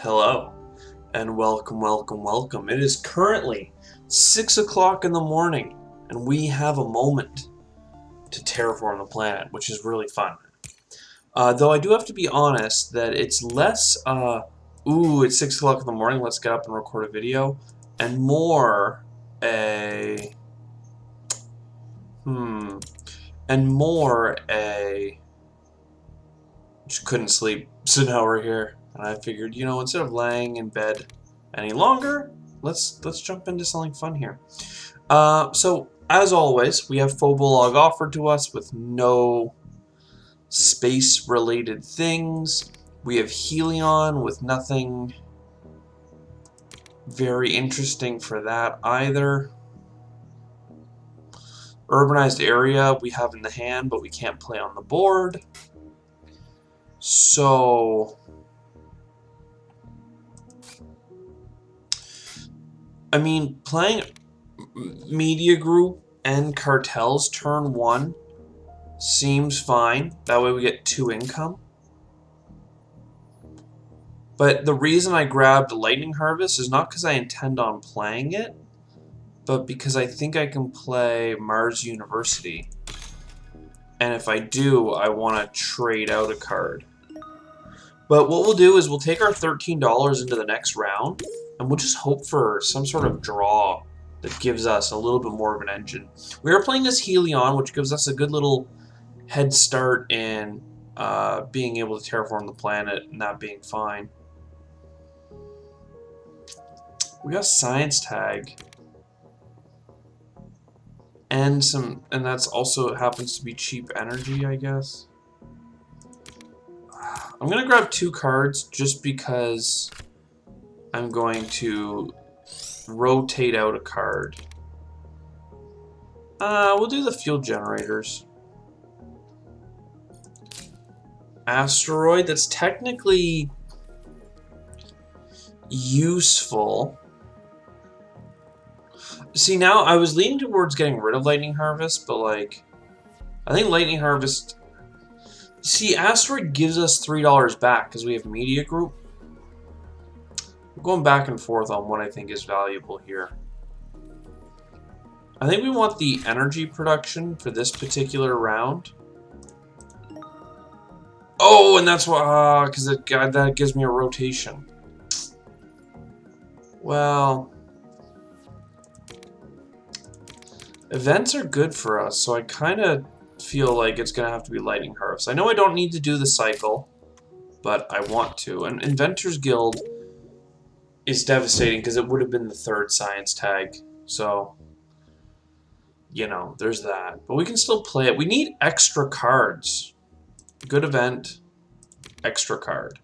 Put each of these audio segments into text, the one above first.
Hello, and welcome. It is currently 6 o'clock in the morning, and we have a moment to terraform the planet, which is really fun. Though I do have to be honest that it's less, ooh, it's 6 o'clock in the morning, let's get up and record a video, and more a, just couldn't sleep, so now we're here. And I figured, instead of laying in bed any longer, let's jump into something fun here. So as always, we have Phobolog offered to us with no space-related things. We have Helion with nothing very interesting for that either. Urbanized area we have in the hand, but we can't play on the board. So I mean, playing Media Group and Cartels turn 1 seems fine. That way we get 2 income. But the reason I grabbed Lightning Harvest is not because I intend on playing it, but because I think I can play Mars University. And if I do, I want to trade out a card. But what we'll do is we'll take our $13 into the next round, and we'll just hope for some sort of draw that gives us a little bit more of an engine. We are playing as Helion, which gives us a good little head start in being able to terraform the planet and that being fine. We got Science Tag. And that's also happens to be cheap energy, I guess. I'm gonna grab 2 cards just because I'm going to rotate out a card. We'll do the fuel generators. Asteroid, that's technically useful. See, now I was leaning towards getting rid of Lightning Harvest, but like, I think Lightning Harvest. See, Asteroid gives us $3 back because we have Media Group. I'm going back and forth on what I think is valuable here. I think we want the energy production for this particular round. Oh, and that's why, because that gives me a rotation. Well, events are good for us, so I kind of feel like it's going to have to be Lightning Harvest. I know I don't need to do the cycle, but I want to. And Inventors Guild is devastating because it would have been the 3rd Science Tag. So, there's that. But we can still play it. We need extra cards. Good event. Extra card.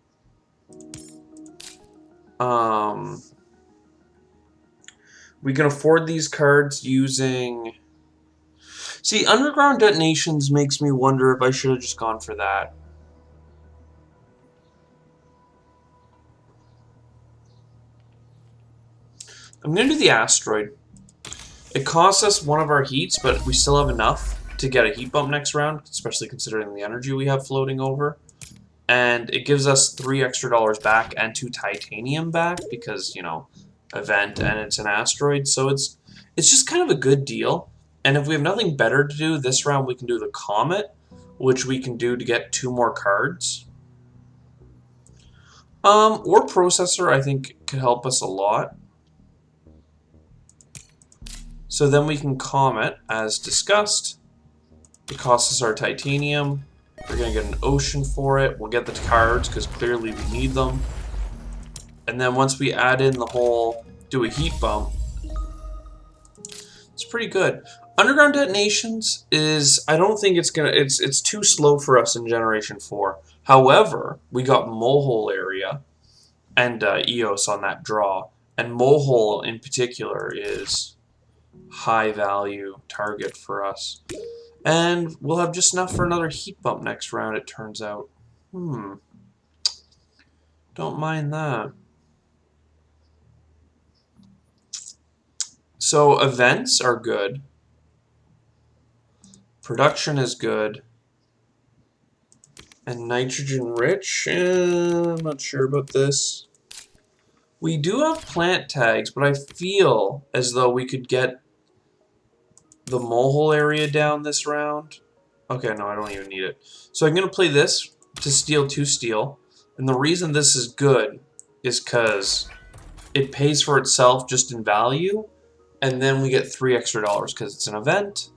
We can afford these cards using... See, Underground Detonations makes me wonder if I should have just gone for that. I'm going to do the Asteroid. It costs us one of our heats, but we still have enough to get a heat bump next round, especially considering the energy we have floating over. And it gives us $3 extra back and 2 titanium back because, event and it's an asteroid. So it's just kind of a good deal. And if we have nothing better to do this round, we can do the Comet, which we can do to get 2 more cards. Or Processor, I think, could help us a lot. So then we can Comet, as discussed. It costs us our titanium. We're going to get an ocean for it. We'll get the cards because clearly we need them. And then once we add in the whole, do a heat bump, it's pretty good. Underground Detonations is, I don't think it's going to, it's too slow for us in Generation 4. However, we got Mohole area and Eos on that draw. And Mohole in particular is high value target for us. And we'll have just enough for another heat bump next round, it turns out. Don't mind that. So events are good. Production is good. And nitrogen rich? I'm not sure about this. We do have plant tags, but I feel as though we could get the molehole area down this round. Okay, no, I don't even need it. So I'm going to play this to steal 2 steel. And the reason this is good is because it pays for itself just in value. And then we get $3 extra because it's an event.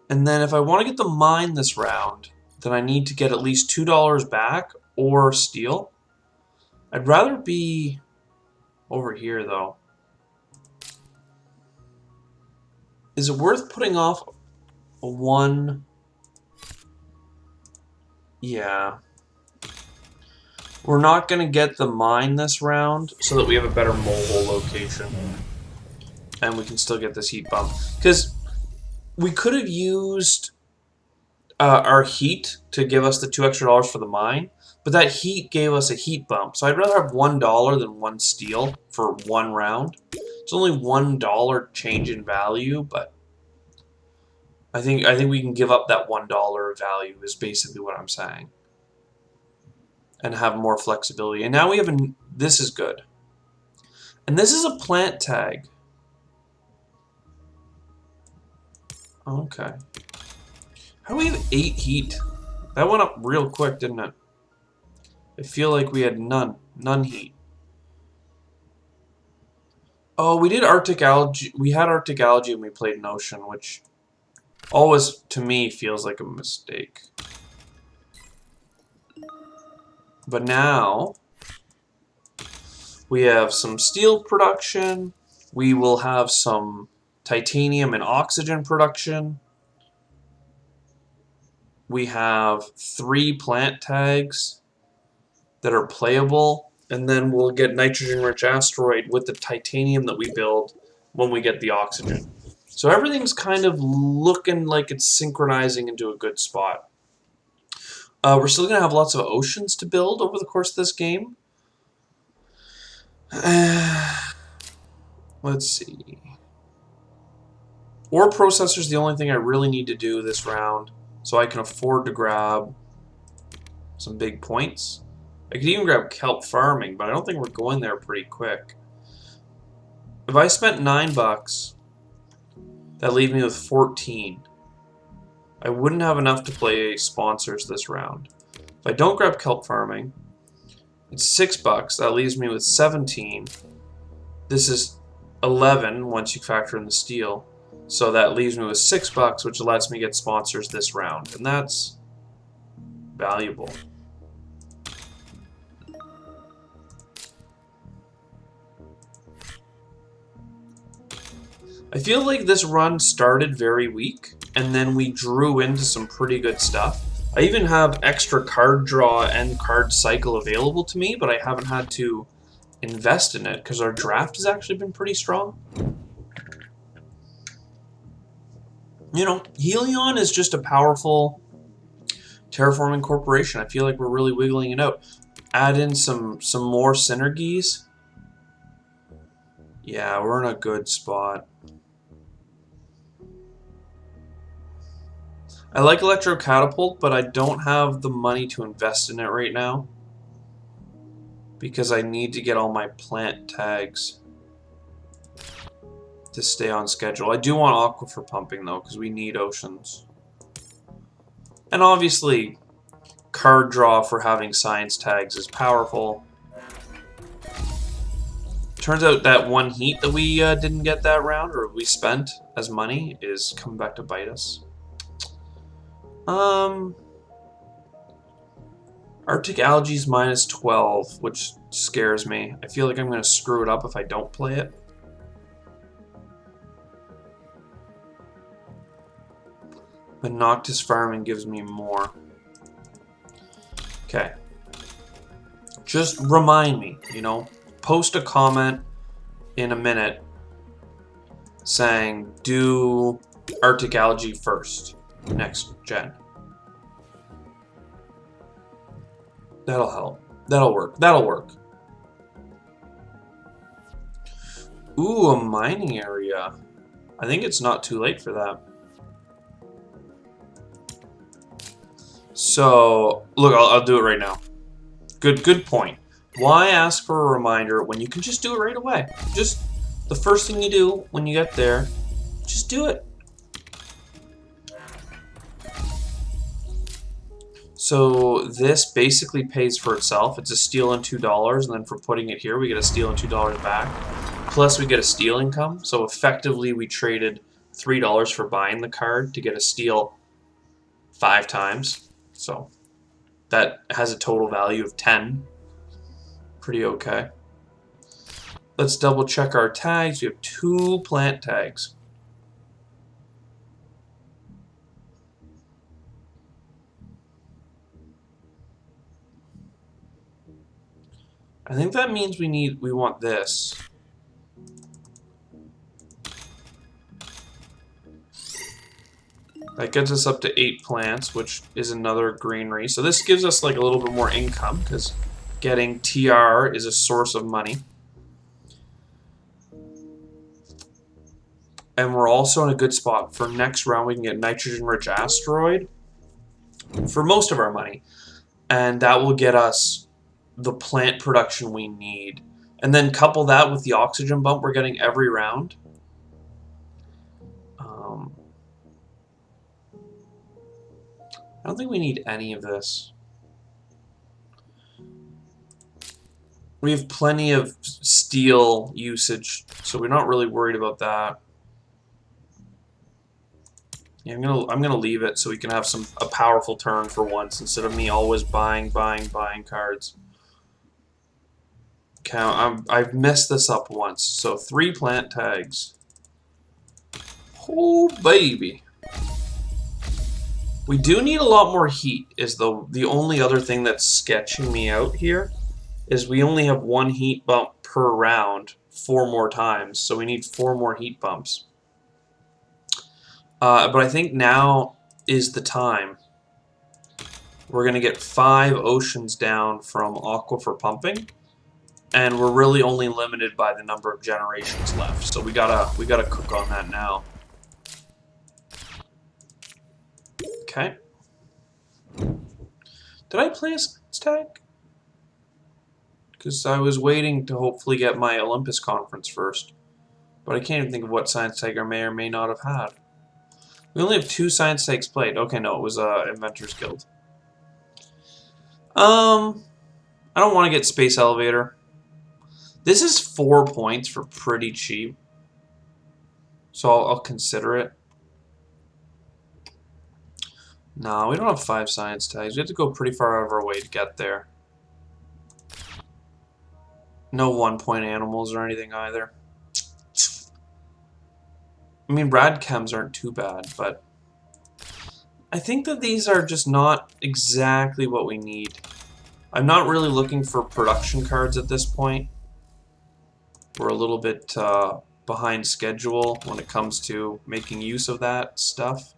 And then if I want to get the mine this round, then I need to get at least $2 back or steel. I'd rather be over here, though. Is it worth putting off a 1? Yeah. We're not going to get the mine this round so that we have a better mobile location. And we can still get this heat bump. Because we could have used our heat to give us the $2 extra for the mine. But that heat gave us a heat bump. So I'd rather have $1 than 1 steel for 1 round. It's only $1 change in value, but I think we can give up that $1 value is basically what I'm saying. And have more flexibility. And now we have this is good. And this is a plant tag. Okay. How do we have 8 heat? That went up real quick, didn't it? I feel like we had none heat. Oh, we did Arctic algae. We had Arctic algae when we played an ocean, which always, to me, feels like a mistake. But now, we have some steel production. We will have some titanium and oxygen production. We have 3 plant tags that are playable. And then we'll get nitrogen-rich asteroid with the titanium that we build when we get the oxygen. So everything's kind of looking like it's synchronizing into a good spot. We're still going to have lots of oceans to build over the course of this game. Let's see. Ore processor is the only thing I really need to do this round, so I can afford to grab some big points. I could even grab kelp farming, but I don't think we're going there pretty quick. If I spent $9, that leaves me with 14. I wouldn't have enough to play sponsors this round. If I don't grab kelp farming, it's $6. That leaves me with 17. This is 11 once you factor in the steel. So that leaves me with $6, which lets me get sponsors this round. And that's valuable. I feel like this run started very weak, and then we drew into some pretty good stuff. I even have extra card draw and card cycle available to me, but I haven't had to invest in it because our draft has actually been pretty strong. You know, Helion is just a powerful terraforming corporation. I feel like we're really wiggling it out. Add in some more synergies. Yeah, we're in a good spot. I like Electro Catapult, but I don't have the money to invest in it right now because I need to get all my plant tags to stay on schedule. I do want aquifer pumping though because we need oceans. And obviously, card draw for having science tags is powerful. Turns out that 1 heat that we didn't get that round, or we spent as money, is coming back to bite us. Arctic algae's -12, which scares me. I feel like I'm going to screw it up if I don't play it. But Noctis farming gives me more. Okay. Just remind me, you know, post a comment in a minute saying do Arctic algae first. Next gen. That'll help. That'll work. That'll work. Ooh, a mining area. I think it's not too late for that. So, look, I'll do it right now. Good point. Why ask for a reminder when you can just do it right away? Just the first thing you do when you get there, just do it. So this basically pays for itself. It's a steal and $2, and then for putting it here, we get a steal and $2 back. Plus we get a steal income. So effectively we traded $3 for buying the card to get a steal 5 times. So that has a total value of 10. Pretty okay. Let's double check our tags. We have 2 plant tags. I think that means we want this. That gets us up to 8 plants, which is another greenery. So this gives us like a little bit more income because getting TR is a source of money. And we're also in a good spot. For next round, we can get nitrogen-rich asteroid for most of our money. And that will get us the plant production we need. And then couple that with the oxygen bump we're getting every round. I don't think we need any of this. We have plenty of steel usage, so we're not really worried about that. Yeah, I'm gonna leave it so we can have a powerful turn for once instead of me always buying cards. Okay, I've messed this up once. So 3 plant tags. Oh baby. We do need a lot more heat. Is the only other thing that's sketching me out here. Is we only have 1 heat bump per round 4 more times, so we need 4 more heat bumps. But I think now is the time. We're going to get 5 oceans down from aquifer pumping, and we're really only limited by the number of generations left. So we gotta cook on that now. Okay. Did I play a science tag? Because I was waiting to hopefully get my Olympus conference first. But I can't even think of what science tag I may or may not have had. We only have 2 science tags played. Okay, no, it was Inventors Guild. I don't want to get Space Elevator. This is 4 points for pretty cheap. So I'll consider it. No, we don't have 5 science tags. We have to go pretty far out of our way to get there. No 1-point animals or anything either. I mean, rad chems aren't too bad, but I think that these are just not exactly what we need. I'm not really looking for production cards at this point. We're a little bit behind schedule when it comes to making use of that stuff.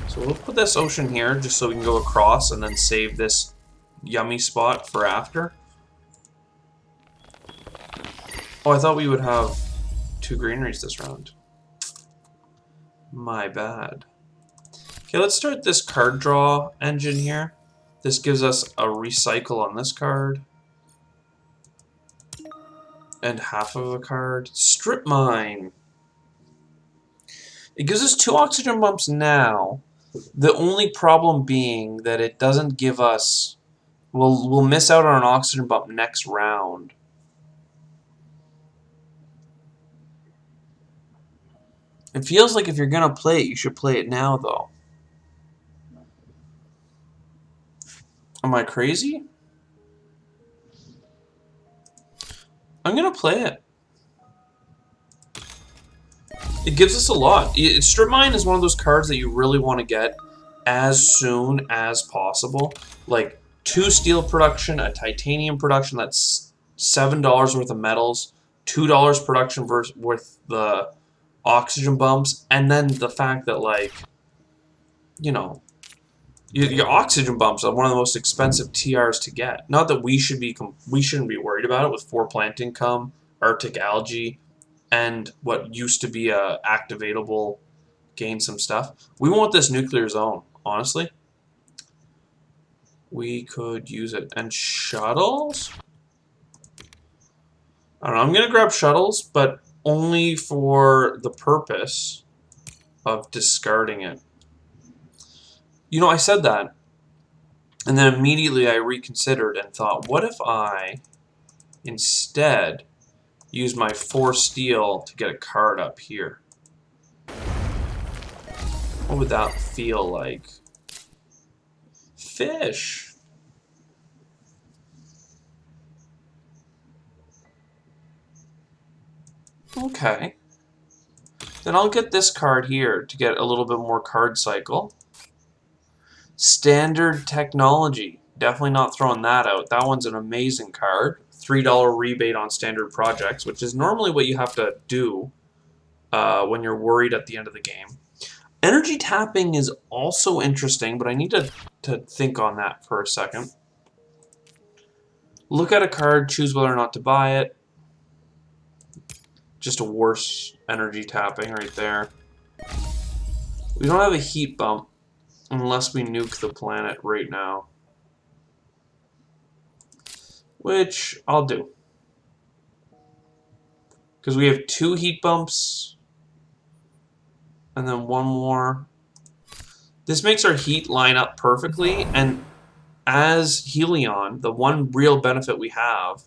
So we'll put this ocean here just so we can go across and then save this yummy spot for after. Oh, I thought we would have 2 greeneries this round. My bad. Okay, let's start this card draw engine here. This gives us a recycle on this card. And half of a card. Strip Mine. It gives us 2 oxygen bumps now. The only problem being that it doesn't give us... We'll miss out on an oxygen bump next round. It feels like if you're going to play it, you should play it now, though. Am I crazy? I'm going to play it. It gives us a lot. Strip Mine is one of those cards that you really want to get as soon as possible. Like 2 steel production, a titanium production, that's $7 worth of metals, $2 production worth the oxygen bumps, and then the fact that, like, you know, your oxygen bumps are one of the most expensive TRs to get. Not that we shouldn't be worried about it with 4 plant income, Arctic algae, and what used to be a activatable gain some stuff. We want this nuclear zone, honestly. We could use it. And shuttles? I don't know, I'm gonna grab shuttles, but only for the purpose of discarding it. You know, I said that, and then immediately I reconsidered and thought, what if I instead use my 4 steel to get a card up here? What would that feel like? Fish! Okay. Then I'll get this card here to get a little bit more card cycle. Standard Technology. Definitely not throwing that out. That one's an amazing card. $3 rebate on standard projects, which is normally what you have to do when you're worried at the end of the game. Energy tapping is also interesting, but I need to think on that for a second. Look at a card, choose whether or not to buy it. Just a worse energy tapping right there. We don't have a heat bump unless we nuke the planet right now. Which I'll do. Because we have 2 heat bumps. And then 1 more. This makes our heat line up perfectly. And as Helion, the one real benefit we have...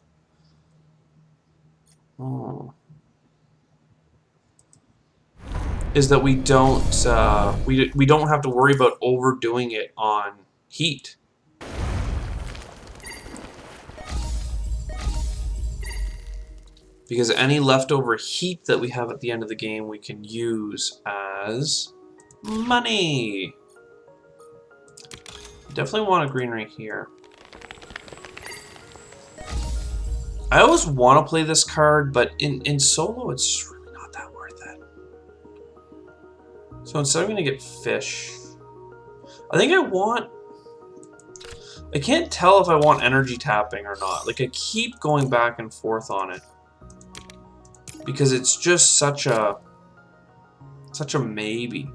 is that we don't we don't have to worry about overdoing it on heat. Because any leftover heat that we have at the end of the game we can use as money. Definitely want a greenery here. I always want to play this card, but in solo it's really not that worth it. So instead I'm going to get fish. I think I can't tell if I want energy tapping or not. Like, I keep going back and forth on it. Because it's just such a maybe.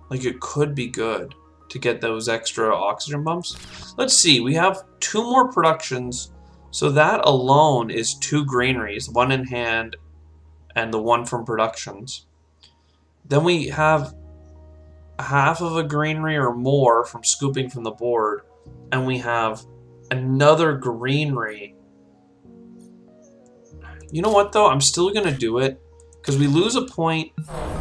Like, it could be good to get those extra oxygen bumps. Let's see, we have 2 more productions. So that alone is 2 granaries, 1 in hand and the 1 from productions. Then we have half of a granary or more from scooping from the board, and we have another granary. You know what though? I'm still gonna do it because we lose a point,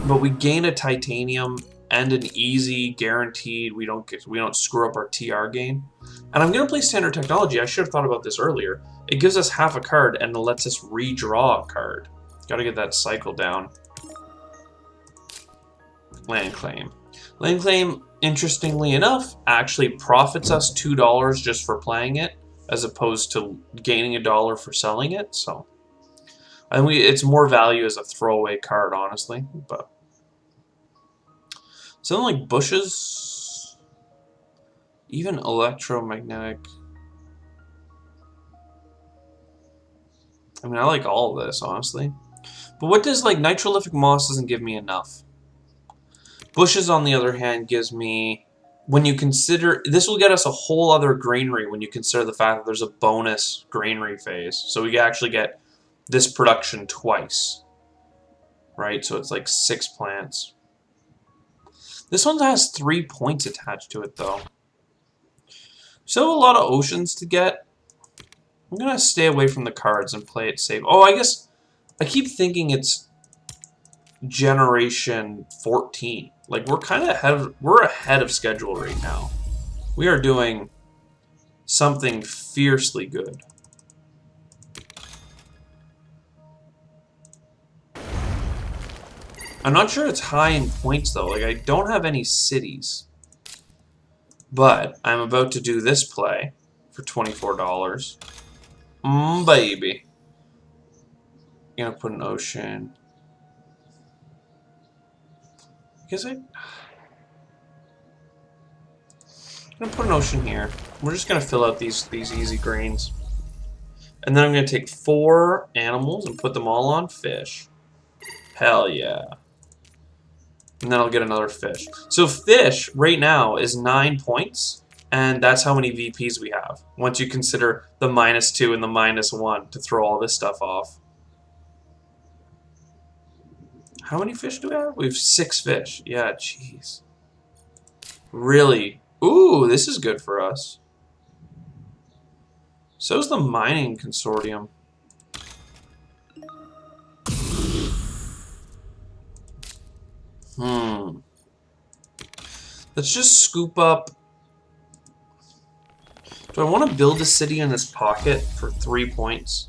but we gain a titanium and an easy guaranteed. We don't screw up our TR gain. And I'm gonna play standard technology. I should have thought about this earlier. It gives us half a card and it lets us redraw a card. Gotta get that cycle down. Land claim. Land claim, interestingly enough, actually profits us $2 just for playing it, as opposed to gaining $1 for selling it. So, and it's more value as a throwaway card, honestly. But something like bushes, even electromagnetic. I mean, I like all of this, honestly. But what does, like, nitrolithic moss doesn't give me enough. Bushes, on the other hand, gives me, when you consider, this will get us a whole other granary when you consider the fact that there's a bonus granary phase. So we actually get this production twice, right? So it's like 6 plants. This one has 3 points attached to it, though. Still a lot of oceans to get. I'm going to stay away from the cards and play it safe. Oh, I guess I keep thinking it's generation 14. Like, we're kind of ahead of schedule right now. We are doing something fiercely good. I'm not sure it's high in points though. Like, I don't have any cities. But I'm about to do this play for $24. Baby. I'm gonna put an ocean. I'm gonna put an ocean here. We're just gonna fill out these easy grains. And then I'm gonna take 4 animals and put them all on fish. Hell yeah. And then I'll get another fish. So fish right now is 9 points. And that's how many VPs we have, once you consider the -2 and the -1 to throw all this stuff off. How many fish do we have? We have 6 fish. Yeah, jeez. Really? Ooh, this is good for us. So's the mining consortium. Let's just scoop up. Do I want to build a city in this pocket for 3 points?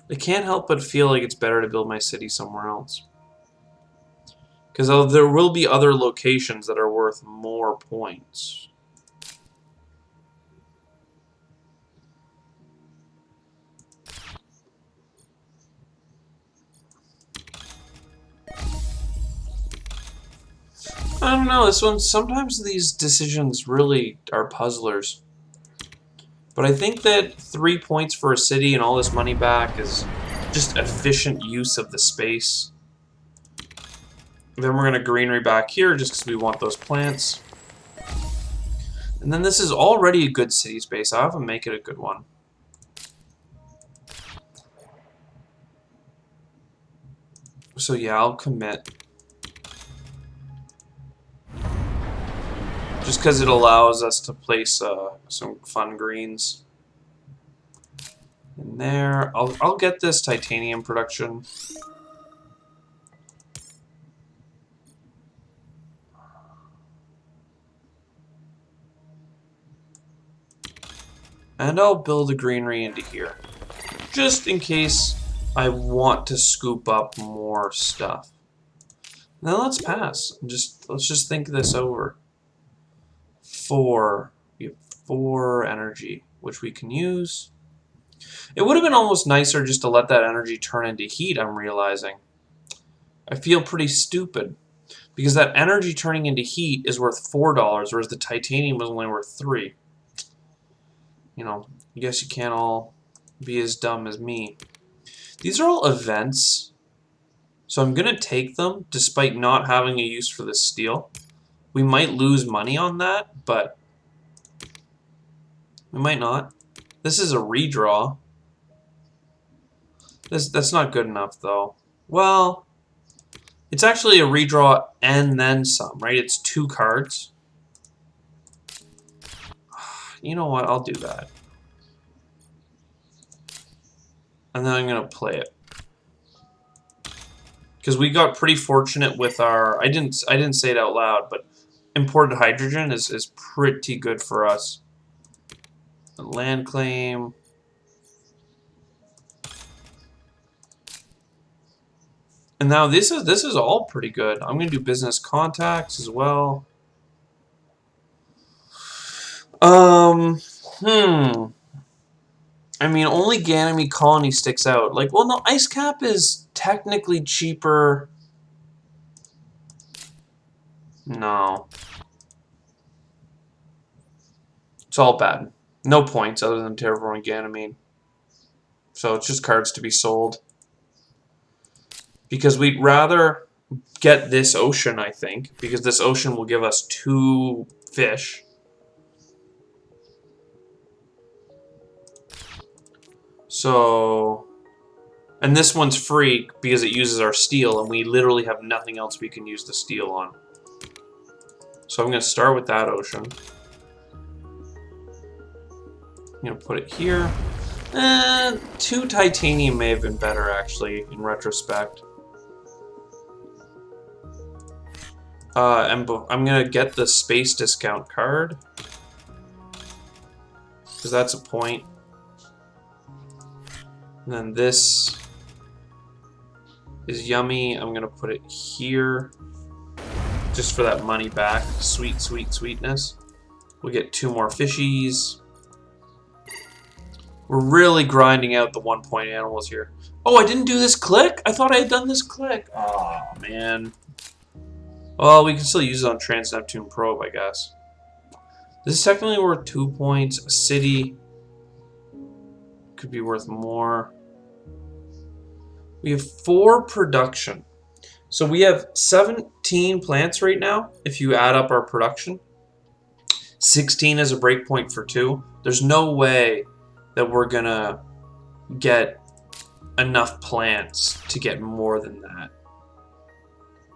I can't help but feel like it's better to build my city somewhere else. Because there will be other locations that are worth more points. I don't know, this one, sometimes these decisions really are puzzlers. But I think that 3 points for a city and all this money back is just efficient use of the space. Then we're going to greenery back here just because we want those plants. And then this is already a good city space. I have to make it a good one. So yeah, I'll commit. Just because it allows us to place some fun greens in there. I'll get this titanium production. And I'll build a greenery into here. Just in case I want to scoop up more stuff. Now let's pass. Let's just think this over. 4. We have 4 energy, which we can use. It would have been almost nicer just to let that energy turn into heat, I'm realizing. I feel pretty stupid. Because that energy turning into heat is worth $4, whereas the titanium was only worth 3. You know, I guess you can't all be as dumb as me. These are all events, so I'm going to take them despite not having a use for this steel. We might lose money on that, but we might not. This is a redraw. That's not good enough, though. Well, it's actually a redraw and then some, right? It's 2 cards. You know what? I'll do that. And then I'm going to play it. Because we got pretty fortunate with our... I didn't say it out loud, but imported hydrogen is pretty good for us. Land claim. And now this is all pretty good. I'm going to do business contacts as well. I mean, only Ganymede Colony sticks out. Like, well, no, Ice Cap is technically cheaper. No. It's all bad. No points other than Terraforming Ganymede. So it's just cards to be sold. Because we'd rather get this ocean, I think. Because this ocean will give us 2 fish. So, and this one's free because it uses our steel, and we literally have nothing else we can use the steel on. So I'm going to start with that ocean. I'm going to put it here. 2 titanium may have been better, actually, in retrospect. I'm going to get the space discount card. Because that's a point. And then this is yummy. I'm going to put it here. Just for that money back. Sweet, sweet, sweetness. We'll get 2 more fishies. We're really grinding out the 1-point animals here. Oh, I didn't do this click? I thought I had done this click. Oh, man. Well, we can still use it on Trans-Neptune Probe, I guess. This is technically worth 2 points. A city could be worth more. We have 4 production. So we have 17 plants right now, if you add up our production. 16 is a breakpoint for 2. There's no way that we're gonna get enough plants to get more than that.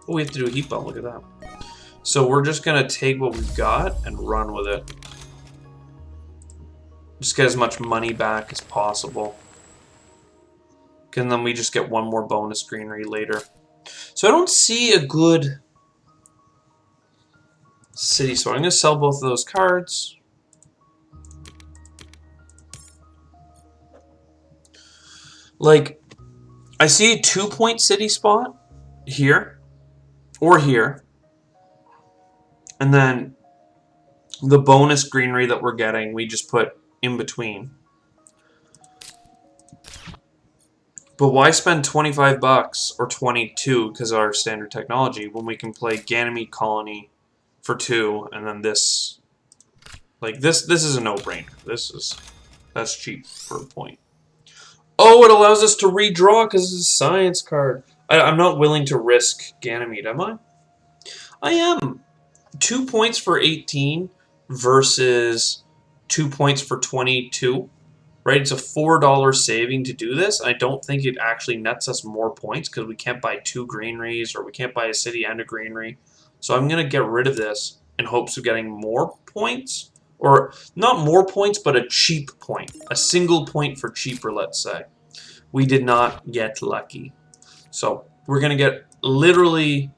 Oh, we have to do a heat bump, look at that. So we're just gonna take what we've got and run with it. Just get as much money back as possible. And then we just get one more bonus greenery later. So I don't see a good city, so I'm going to sell both of those cards. Like, I see a 2-point city spot here, or here. And then the bonus greenery that we're getting, we just put in between. But why spend 25 bucks or 22 because of our standard technology when we can play Ganymede Colony for 2 and then this? Like this is a no-brainer. That's cheap for a point. Oh, it allows us to redraw because it's a science card. I'm not willing to risk Ganymede, am I? I am. 2 points for 18 versus 2 points for 22. Right, it's a $4 saving to do this. I don't think it actually nets us more points because we can't buy 2 greeneries or we can't buy a city and a greenery. So I'm going to get rid of this in hopes of getting more points. Or not more points, but a cheap point. A single point for cheaper, let's say. We did not get lucky. So we're going to get literally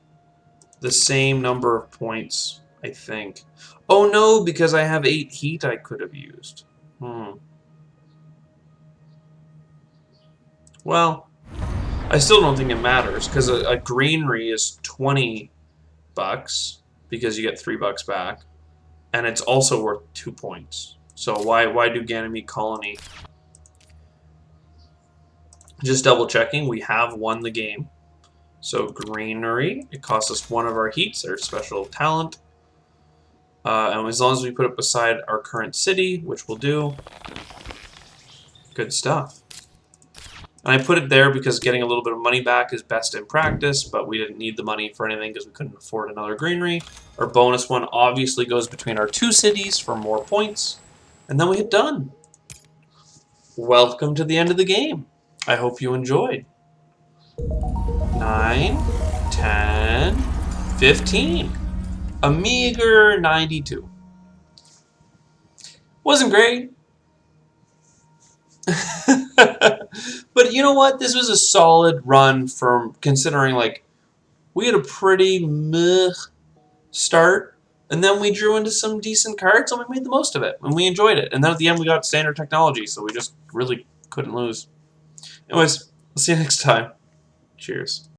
the same number of points, I think. Oh no, because I have 8 heat I could have used. Well, I still don't think it matters because a greenery is 20 bucks because you get 3 bucks back, and it's also worth 2 points. So why do Ganymede Colony? Just double checking, we have won the game. So greenery, it costs us 1 of our heats, our special talent, and as long as we put it beside our current city, which we'll do, good stuff. And I put it there because getting a little bit of money back is best in practice, but we didn't need the money for anything because we couldn't afford another greenery. Our bonus one obviously goes between our 2 cities for more points. And then we hit done. Welcome to the end of the game. I hope you enjoyed. 9, 10, 15. A meager 92. Wasn't great. But you know what? This was a solid run from considering like we had a pretty meh start, and then we drew into some decent cards and we made the most of it and we enjoyed it. And then at the end we got standard technology, so we just really couldn't lose. Anyways, I'll see you next time. Cheers.